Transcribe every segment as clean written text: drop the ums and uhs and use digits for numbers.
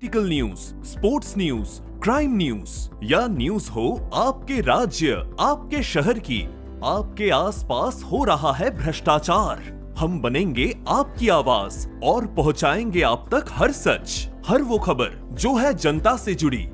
Political news, sports news, crime news या news हो आपके राज्य, आपके शहर की, आपके आसपास हो रहा है भ्रष्टाचार, हम बनेंगे आपकी आवाज और पहुंचाएंगे आप तक हर सच, हर वो खबर जो है जनता से जुड़ी।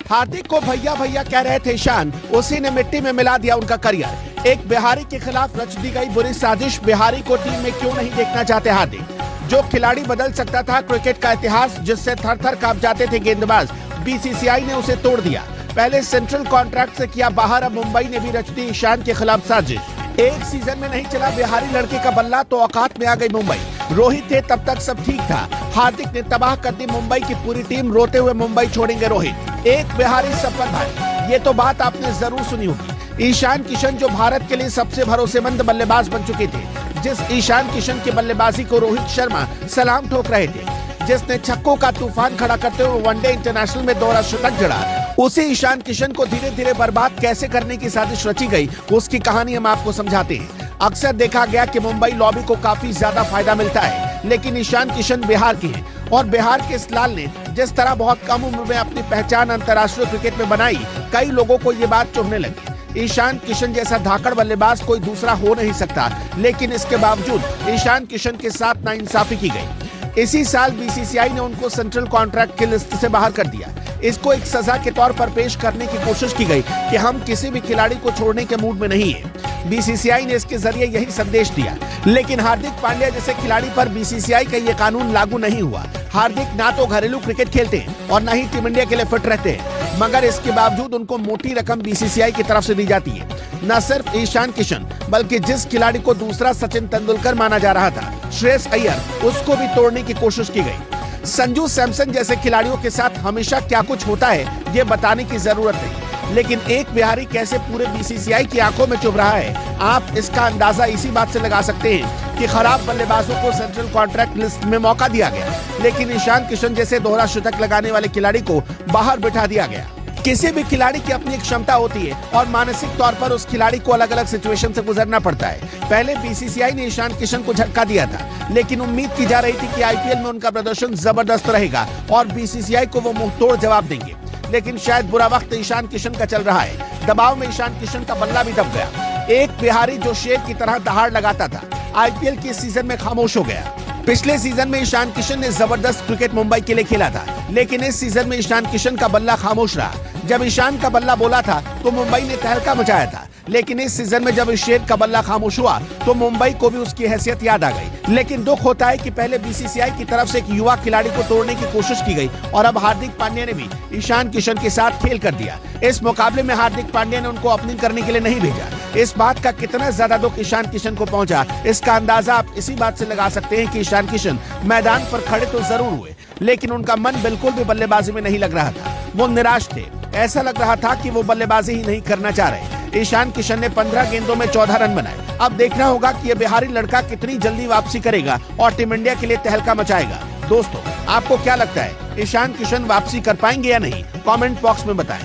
हार्दिक को भैया भैया कह रहे थे ईशान, उसी ने मिट्टी में मिला दिया उनका करियर। एक बिहारी के खिलाफ रच दी गई बुरी साजिश। बिहारी को टीम में क्यों नहीं देखना चाहते हार्दिक? जो खिलाड़ी बदल सकता था क्रिकेट का इतिहास, जिससे थर थर कांप जाते थे गेंदबाज, बीसीसीआई ने उसे तोड़ दिया। पहले सेंट्रल कॉन्ट्रैक्ट से किया बाहर, अब मुंबई ने भी रच दी ईशान के खिलाफ साजिश। एक सीजन में नहीं चला बिहारी लड़के का बल्ला तो औकात में आ गई मुंबई। रोहित थे तब तक सब ठीक था, हार्दिक ने तबाह कर दी मुंबई की पूरी टीम। रोते हुए मुंबई छोड़ेंगे रोहित। एक बिहारी सफल भाई, ये तो बात आपने जरूर सुनी होगी। ईशान किशन जो भारत के लिए सबसे भरोसेमंद बल्लेबाज बन चुके थे, जिस ईशान किशन की बल्लेबाजी को रोहित शर्मा सलाम ठोक रहे थे, जिसने छक्कों का तूफान खड़ा करते हुए वनडे इंटरनेशनल में दोहरा शतक जड़ा, उसी ईशान किशन को धीरे धीरे बर्बाद कैसे करने की साजिश रची गई, उसकी कहानी हम आपको समझाते हैं। अक्सर देखा गया कि मुंबई लॉबी को काफी ज्यादा फायदा मिलता है, लेकिन ईशान किशन बिहार के हैं और बिहार के इस लाल ने जिस तरह बहुत कम उम्र में अपनी पहचान अंतर्राष्ट्रीय क्रिकेट में बनाई, कई लोगों को ये बात चुभने लगी। ईशान किशन जैसा धाकड़ बल्लेबाज कोई दूसरा हो नहीं सकता, लेकिन इसके बावजूद ईशान किशन के साथ नाइंसाफी की गई। इसी साल बीसीसीआई ने उनको सेंट्रल कॉन्ट्रैक्ट की लिस्ट से बाहर कर दिया। इसको एक सजा के तौर पर पेश करने की कोशिश की गई कि हम किसी भी खिलाड़ी को छोड़ने के मूड में नहीं है। बीसीसीआई ने इसके जरिए यही संदेश दिया, लेकिन हार्दिक पांड्या जैसे खिलाड़ी पर बीसीसीआई का ये कानून लागू नहीं हुआ। हार्दिक ना तो घरेलू क्रिकेट खेलते हैं और न ही टीम इंडिया के लिए फिट रहते हैं, मगर इसके बावजूद उनको मोटी रकम बीसीसीआई की तरफ से दी जाती है। न सिर्फ ईशान किशन, बल्कि जिस खिलाड़ी को दूसरा सचिन तेंदुलकर माना जा रहा था, श्रेयस अय्यर, उसको भी तोड़ने की कोशिश की गई। संजू सैमसन जैसे खिलाड़ियों के साथ हमेशा क्या कुछ होता है, ये बताने की जरूरत नहीं, लेकिन एक बिहारी कैसे पूरे बीसीसीआई की आंखों में चुभ रहा है, आप इसका अंदाजा इसी बात से लगा सकते हैं कि खराब बल्लेबाजों को सेंट्रल कॉन्ट्रैक्ट लिस्ट में मौका दिया गया, लेकिन ईशान किशन जैसे दोहरा शतक लगाने वाले खिलाड़ी को बाहर बिठा दिया गया। किसी भी खिलाड़ी की अपनी एक क्षमता होती है और मानसिक तौर पर उस खिलाड़ी को अलग अलग सिचुएशन से गुजरना पड़ता है। पहले बीसीसीआई ने ईशान किशन को झटका दिया था, लेकिन उम्मीद की जा रही थी कि आईपीएल में उनका प्रदर्शन जबरदस्त रहेगा और बीसीसीआई को वो मुंहतोड़ जवाब देंगे, लेकिन शायद बुरा वक्त ईशान किशन का चल रहा है। दबाव में ईशान किशन का बल्ला भी दब गया। एक बिहारी जो शेर की तरह दहाड़ लगाता था, आईपीएल के सीजन में खामोश हो गया। पिछले सीजन में ईशान किशन ने जबरदस्त क्रिकेट मुंबई के लिए खेला था, लेकिन इस सीजन में ईशान किशन का बल्ला खामोश रहा। जब ईशान का बल्ला बोला था तो मुंबई ने तहलका मचाया था, लेकिन इस सीजन में जब इस शेर का बल्ला खामोश हुआ तो मुंबई को भी उसकी हैसियत याद आ गई। लेकिन दुख होता है कि पहले बीसीसीआई की तरफ से एक युवा खिलाड़ी को तोड़ने की कोशिश की गई और अब हार्दिक पांड्या ने भी ईशान किशन के साथ खेल कर दिया। इस मुकाबले में हार्दिक पांड्या ने उनको ओपनिंग करने के लिए नहीं भेजा। इस बात का कितना ज्यादा दुख ईशान किशन को पहुंचा, इसका अंदाजा आप इसी बात से लगा सकते हैं कि ईशान किशन मैदान पर खड़े तो जरूर हुए, लेकिन उनका मन बिल्कुल भी बल्लेबाजी में नहीं लग रहा था। वो निराश थे, ऐसा लग रहा था कि वो बल्लेबाजी ही नहीं करना चाह रहे। ईशान किशन ने 15 गेंदों में 14 रन बनाए। अब देखना होगा कि ये बिहारी लड़का कितनी जल्दी वापसी करेगा और टीम इंडिया के लिए तहलका मचाएगा। दोस्तों, आपको क्या लगता है, ईशान किशन वापसी कर पाएंगे या नहीं? कमेंट बॉक्स में बताएं।